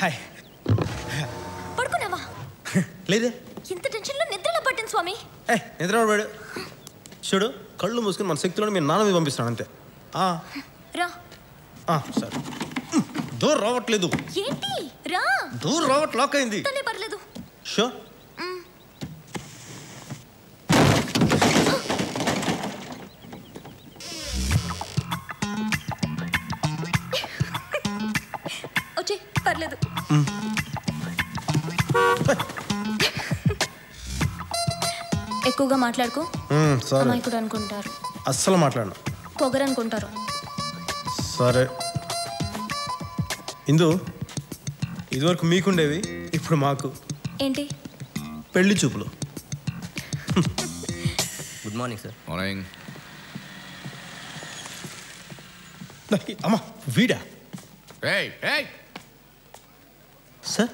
Hi. పడుకున్నావా? లేదే. ఇంత టెన్షన్లో నిద్రలో పట్టింది స్వామి. నిద్ర పడాడు. చూడు, కళ్ళు మూసుకుని మన శక్తిలో మీ నాన్న మీద పంపిస్తాను అంతే. రా. సరే. డోర్ రావట్లేదు. ఏంటి? రా. డోర్ రావట్ లాక్ అయింది. పర్లేదు. షో. వచ్చే పర్లేదు. ఎక్కువగా మాట్లాడుకో. అమాయకుడు అనుకుంటారు. అస్సలు మాట్లాడను. పొగరు అనుకుంటారు. సరే ఇందు, ఇదివరకు మీకుండేవి, ఇప్పుడు మాకు. ఏంటి? పెళ్లి చూపులు. Good morning sir. మార్నింగ్. అమ్మా వీడా? సార్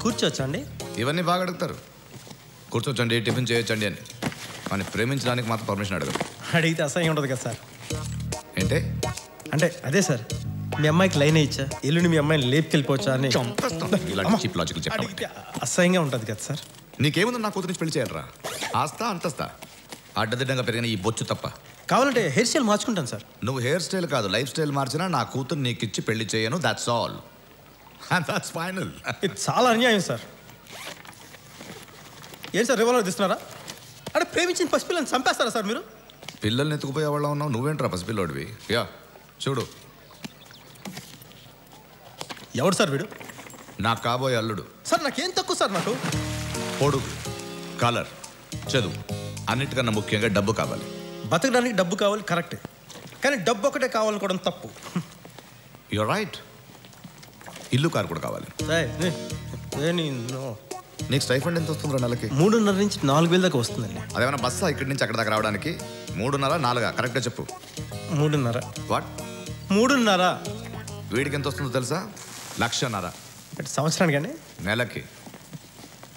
కూర్చోవచ్చా అండి? ఇవన్నీ బాగా అడుగుతారు. కూర్చోవచ్చండి, టిఫిన్ చేయొచ్చండి అని. కానీ ప్రేమించడానికి మాత్రం పర్మిషన్ అడగదు. అడిగితే అసహ్యం ఉంటుంది కదా సార్. ఏంటే? అంటే అదే సార్, మీ అమ్మాయికి లైన్ ఇచ్చా, ఎల్లుండి మీ అమ్మాయిని లేపుకెళ్ళిపోవచ్చా అని. ఇలాంటి చీప్ లాజికల్ చెప్పడం అసహ్యంగా ఉంటుంది కదా సార్. నీకేముంది నా కూతురు నుంచి పెళ్లి చేయాలరా? ఆస్తా అంతస్తా అడ్డదిడ్డంగా పెరిగిన ఈ బొచ్చు తప్ప. కావాలంటే హెయిర్ స్టైల్ మార్చుకుంటాను సార్. నువ్వు హెయిర్ స్టైల్ కాదు, లైఫ్ స్టైల్ మార్చినా నా కూతురు నీకు ఇచ్చి పెళ్లి చేయను. That's all. That's final. ఇది చాలా అన్యాయం సార్. ఏం సార్ రివాల్వర్ తీస్తున్నారా? అంటే ప్రేమించిన పసిపిల్లని చంపేస్తారా సార్ మీరు? పిల్లల్ని ఎత్తుకుపోయే వాళ్ళ ఉన్నావు, నువ్వేంట్రా పసిపిల్లోడివి? యా చూడు. ఎవడు సార్ వీడు? నాకు కాబోయే అల్లుడు. సార్ నాకేం తక్కువ సార్. నాకు పొడుగు, కలర్, చదువు, అన్నిటికన్నా ముఖ్యంగా డబ్బు కావాలి. బతకడానికి డబ్బు కావాలి కరెక్టే, కానీ డబ్బు ఒకటే కావాలనుకోవడం తప్పు. You're right. ఇల్లు కారు కూడా కావాలి. నీకు స్టైఫండ్ ఎంత వస్తుందిరా నెలకి? 3.5 నుంచి 4,000 దాకా వస్తుందండి. అదేమైనా బస్సా ఇక్కడి నుంచి అక్కడ దాకా రావడానికి? 3.5, 4 కరెక్ట్గా చెప్పు. 3.5. వాట్? 3.5. వీడికి ఎంత వస్తుందో తెలుసా? 1,00,000. సంవత్సరానికి అండి? నెలకి.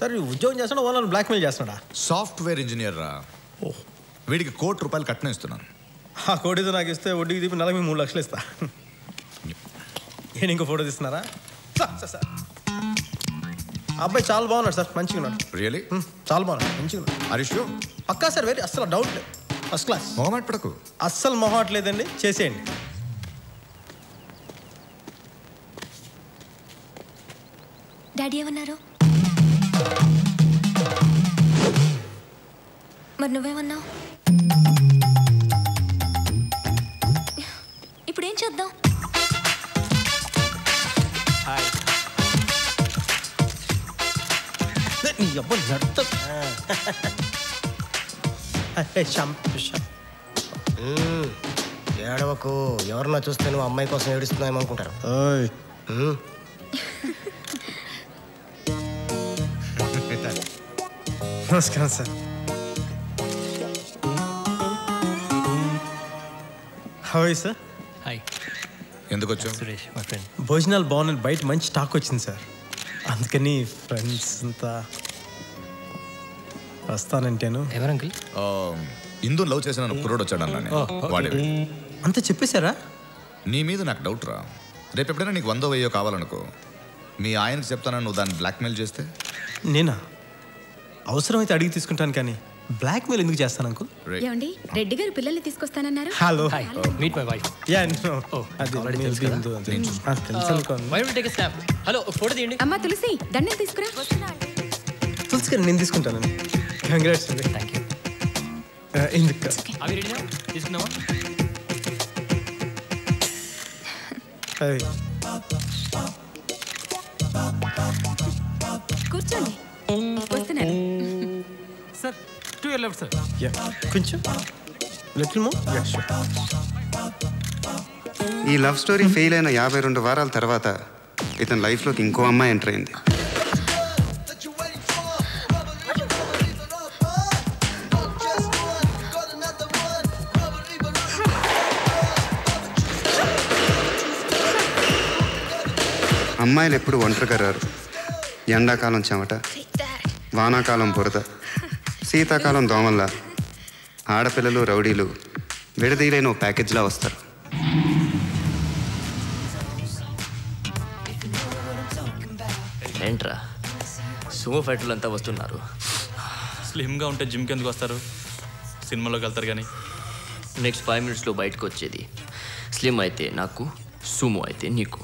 సార్ ఉద్యోగం చేస్తాడా, ఓనర్ బ్లాక్మెయిల్ చేస్తున్నాడా? సాఫ్ట్వేర్ ఇంజనీర్ రా. వీడికి ₹1,00,00,000 కట్నం ఇస్తున్నాను. ఆ కోటితో నాకు ఇస్తే వడ్డీకి తీపి నెలకు 3 లక్షలు ఇస్తా. నేను ఇంకో ఫోటో తీస్తున్నారా? సార్ అబ్బాయి చాలా బాగున్నాడు సార్, మంచిగా ఉన్నాడు. రియలీ? చాలా బాగున్నాడు, మంచిగా ఉన్నాడు. హరీష్ పక్కా సార్, వెరీ అస్సలు డౌట్ లేదు, ఫస్ట్ క్లాస్. మొహమాట పడకు. అస్సలు మొహమాట లేదండి, చేసేయండి. డాడీ ఏమన్నారు? మరి నువ్వేమన్నావు? ఇప్పుడు ఏం చేద్దాం? ఏడవకు, ఎవరన్నా చూస్తే నువ్వు అమ్మాయి కోసం ఏడుస్తున్నాయేమనుకుంటారు. నమస్కారం sir. How are you sir? Hi. ఎందుకు వచ్చావు? Suresh my friend. భోజనాలు బాగున్నాయి, బయట మంచి స్టాక్ వచ్చింది సార్, అందుకని ఫ్రెండ్స్ అంతా వస్తానంటేను. ఎవరు అంకుల్? ఇందు లవ్ చేసిన కుర్రోడు వచ్చాడు అన్నాను. వాడే. అంతా చెప్పేశారా? నీ మీద నాకు డౌట్ రా. రేపు ఎప్పుడైనా నీకు 100, 1000 కావాలనుకో, మీ ఆయనకి చెప్తానని నువ్వు దాన్ని బ్లాక్మెయిల్ చేస్తే? నేనా? అవసరమైతే అడిగి తీసుకుంటాను, కానీ బ్లాక్మెయిల్ ఎందుకు చేస్తాను అంకుల్? ఏమండి, రెడ్డి గారు పిల్లల్ని తీసుకొస్తానన్నారు. Hello, meet my wife. Yeah no. అది తెలుసు అనుకోండి. Why will take a snap? Hello, photo తీయండి. అమ్మా తులసి, దండలు తీసుకురా. తులసి గారు నేను తీసుకుంటానండి. కంగ్రాట్స్ అండి. Thank you. ఎందుకు? అవి రెడీనా? తీసుకున్నావా? కూర్చోండి, వస్తున్నాను. Sir, to your left sir. Yeah, కొంచెం లిటిల్ మోర్. Yeah sure. ఈ లవ్ స్టోరీ ఫెయిల్ అయిన 52 వారాల తర్వాత ఇతని లైఫ్లోకి ఇంకో అమ్మాయి ఎంటర్ అయింది. అమ్మాయిలు ఎప్పుడు ఒంటరిగా రారు. ఎండాకాలం చెమట, వానాకాలం బురద, శీతాకాలం దోమల్లా ఆడపిల్లలు రౌడీలు విడదీయలేని ఓ ప్యాకేజ్లా వస్తారు. ఏంట్రా సుమో ఫైటర్లు అంతా వస్తున్నారు. స్లిమ్గా ఉంటే జిమ్కి ఎందుకు వస్తారు? సినిమాలోకి వెళ్తారు కానీ. నెక్స్ట్ 5 minutesలో బయటకు వచ్చేది. స్లిమ్ అయితే నాకు, సుమో అయితే నీకు.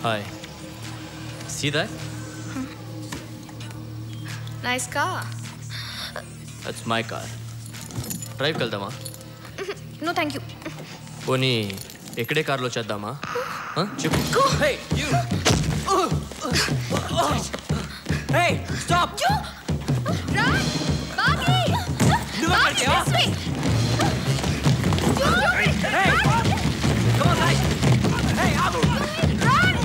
Hi. See that? Nice car. That's my car. Drive వెళ్దామా? No, thank you. పోనీ ఎక్కడే కార్లో చేద్దామా? చెప్పు. Hey, you. Hey, stop. Run! Bagi! Bagi, this way! Hey! Come on, guys! Hey, Abu! Run!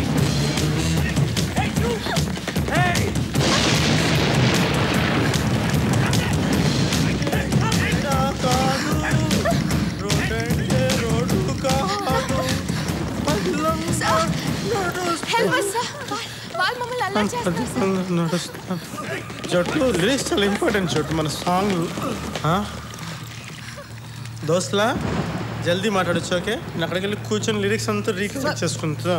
Hey, you! Hey! Help us, sir. వాళ్ళు మమ్మల్ని అల్లరి చేస్తారు. చోటు లిరిక్స్ చాలా ఇంపార్టెంట్ చోటు మన సాంగ్. దోస్తులా జల్దీ మాట్లాడచ్చు. ఓకే, నేను అక్కడికి వెళ్ళి కూర్చొని లిరిక్స్ అంతా రీకలెక్ట్ చేసుకుంటా.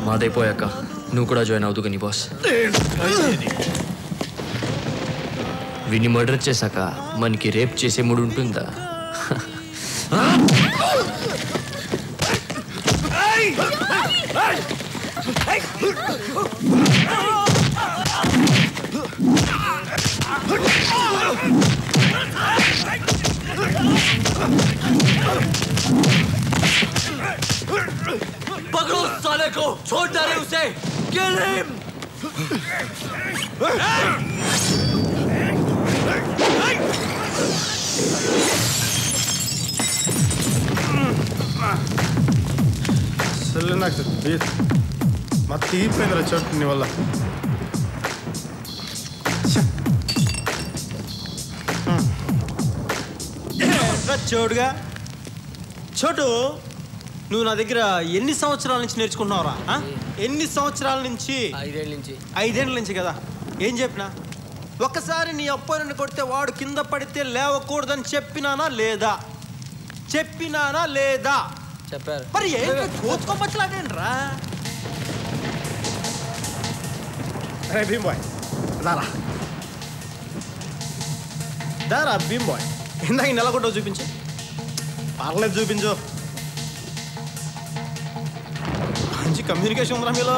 మాదైపోయాక నువ్వు కూడా జాయిన్ అవుతు కానీ బాస్. వీడిని మర్డర్ చేశాక మనకి రేప్ చేసే మూడు ఉంటుందా? पकड़ो साले को, छोड़ दे रहे उसे, kill him! అసలు నాకు మా తీరిపోయిందిరా చోటు నీ వల్ల. చోటుగా చోటు, నువ్వు నా దగ్గర ఎన్ని సంవత్సరాల నుంచి నేర్చుకుంటున్నావురా? ఎన్ని సంవత్సరాల నుంచి? 5 ఏళ్ళ నుంచి. 5 ఏళ్ళ నుంచి కదా. ఏం చెప్పినా? ఒక్కసారి నీ అబ్బాయిని కొడితే వాడు కింద పడితే లేవకూడదని చెప్పినానా లేదా? చెప్పినానా లేదా? చెప్పారు. మరి ఏంటి కోతుకోమట్లాడేంట్రా? అరే భీమ్ బాయ్, దారా దారా భీమ్ బాయ్, ఇందాక నెలకొట్టో చూపించు. పర్లేదు చూపించు. మంచి కమ్యూనికేషన్ ఉందా మీలో?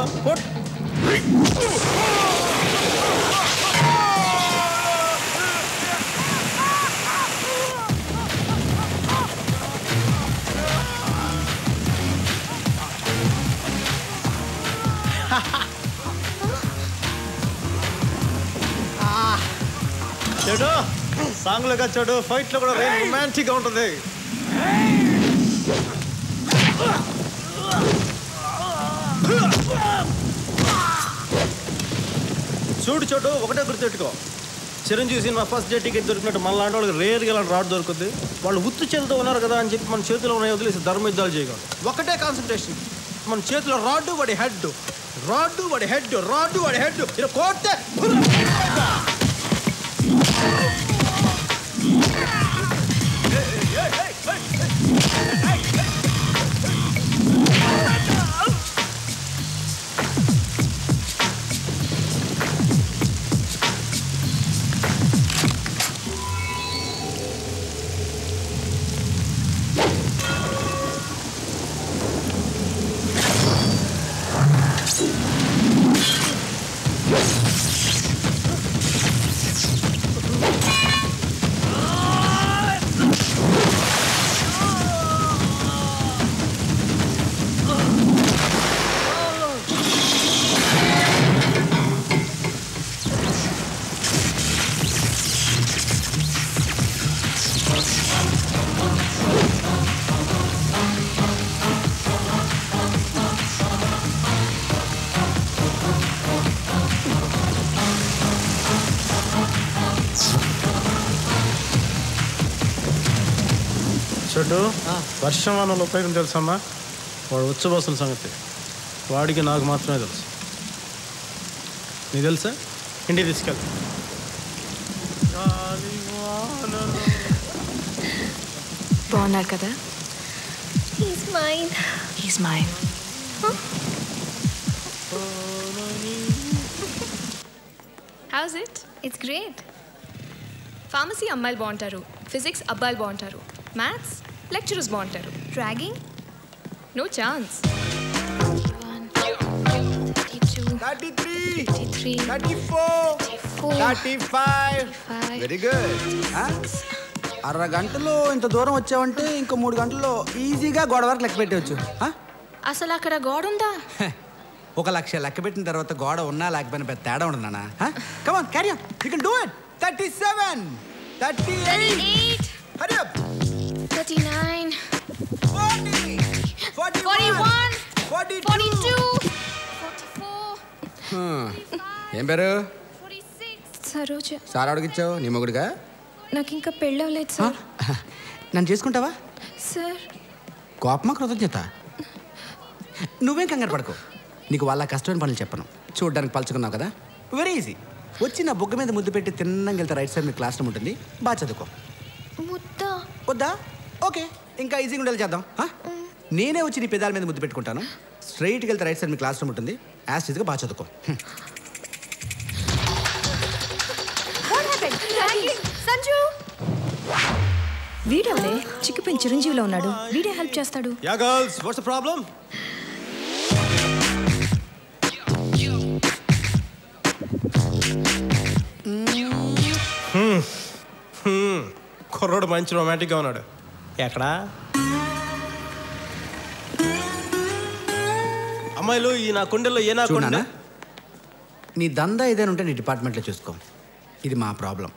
చెడు సాంగ్లో కదా చెడు, ఫైట్లో కూడా రొమాంటిక్గా ఉంటుంది. చూడు చోటు, ఒకటే గుర్తుపెట్టుకో, Chiranjeevi cinema first day ticket దొరికినట్టు మన లాంటి వాళ్ళకి రేర్గా ఇలాంటి రాడ్ దొరుకుతుంది. వాళ్ళు ఉత్తు చేతితో ఉన్నారు కదా అని చెప్పి మన చేతిలో ఉన్నాయి వదిలేసి ధర్మ యుద్ధాలు చేయకూడదు. ఒకటే కాన్సన్ట్రేషన్, మన చేతిలో రాడ్డు వాడి హెడ్, రాడ్డు వాడి హెడ్, రాడ్డు వాడి హెడ్. ఇలా కోస్తే చెట్టు వర్షం వల్ల ఉపయోగం తెలుసమ్మా? వాడు ఉచ్చబోసిన సంగతి వాడికి నాకు మాత్రమే తెలుసు. నీకు తెలుసా? ఇంటికి తీసుకెళ్తా. బాగున్నారు కదా? He's mine. How's it? It's great. Pharmacy అమ్మాయిలు బాగుంటారు, ఫిజిక్స్ అబ్బాయిలు బాగుంటారు, మ్యాథ్స్ లెక్చరర్స్ బాగుంటారు. Dragging? No chance. 33, 34, 35. Very good. అరగంటలో ఇంత దూరం వచ్చావంటే ఇంకో 3 గంటల్లో ఈజీగా గోడ వరకు లెక్క పెట్టవచ్చు. అసలు అక్కడ గోడ ఉందా? 1,00,000 లెక్క పెట్టిన తర్వాత గోడ ఉన్నా లేకపోయినా పెద్ద తేడా ఉండదు నాన్న. Come on carry on, you can do it. 37, 38, Hari up. 39, 40, 41, 42, 44. ఏం పేరు? 46. సరోజ. సార్ అడిగిచ్చావు నీ మొగుడుగా? నాకు ఇంకా పెళ్ళవలేదు సార్. నన్ను చేసుకుంటావా? సార్ కోపమా కృతజ్ఞత? నువ్వేం కంగారు పడకు, నీకు వాళ్ళ కష్టమైన పనులు చెప్పను. చూడడానికి పలుచుకున్నావు కదా, వెరీ ఈజీ. వచ్చి నా బుగ్గ మీద ముద్దు పెట్టి తిన్నంగా వెళ్తే రైట్ సైడ్ మీ క్లాస్ రూమ్ ఉంటుంది, బాగా చదువుకో. ముద్దా? వద్దా? ఓకే, ఇంకా ఈజీగా ఉండేది చేద్దాం. నేనే వచ్చి నీ పెదాల మీద ముద్దు పెట్టుకుంటాను. స్ట్రైట్కి వెళ్తే రైట్ సైడ్ మీ క్లాస్ రూమ్ ఉంటుంది, యాజ్ ఇదిగా బాగా చదువుకో. సంజు వీడవలే చిక్కిపోయిన చిరంజీవిలో ఉన్నాడు, వీడే హెల్ప్ చేస్తాడు. Yeah girls, what's the problem? కుర్రోడు మంచి రొమాంటిక్గా ఉన్నాడు. ఎక్కడా అమ్మాయిలు ఈ నా కుండెల్లో ఏ నా కొండ? నీ దందా ఏదైనా ఉంటే నీ డిపార్ట్మెంట్లో చూసుకో. ఇది మా ప్రాబ్లం.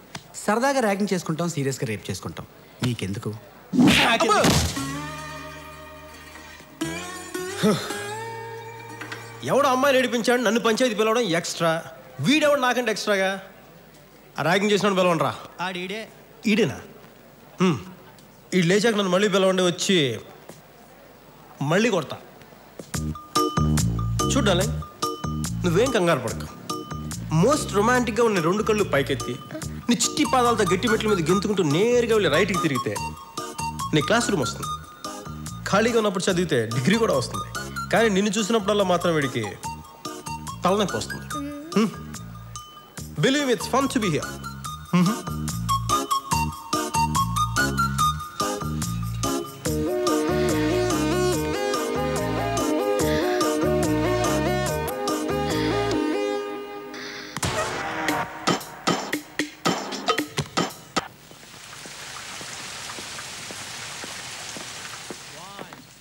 సరదాగా ర్యాగింగ్ చేసుకుంటాం, సీరియస్గా రేప్ చేసుకుంటాం. నీకెందుకు? ఎవడో అమ్మాయి నడిపించాడు, నన్ను పంచాయతీ పిలవడం ఎక్స్ట్రా. వీడెవడు నాకంటే ఎక్స్ట్రాగా? ఆ ర్యాగింగ్ చేసినాడు పిలవండిరా. ఆడిడే. ఈడేనా? ఈడు లేచాక నన్ను మళ్ళీ పిలవండి, వచ్చి మళ్ళీ కొడతా. చూడాలి, నువ్వేం కంగారు పడక. మోస్ట్ రొమాంటిక్గా ఉన్న 2 కళ్ళు పైకెత్తి నీ చిట్టి పాదాలతో గట్టి మెట్ల మీద గెంతుకుంటూ నేరుగా వెళ్ళి రైట్కి తిరిగితే నీ క్లాస్ రూమ్ వస్తుంది. ఖాళీగా ఉన్నప్పుడు చదివితే డిగ్రీ కూడా వస్తుంది. కానీ నిన్ను చూసినప్పుడల్లా మాత్రం వీడికి తలనొప్పి వస్తుంది. Believe it's fun to be here.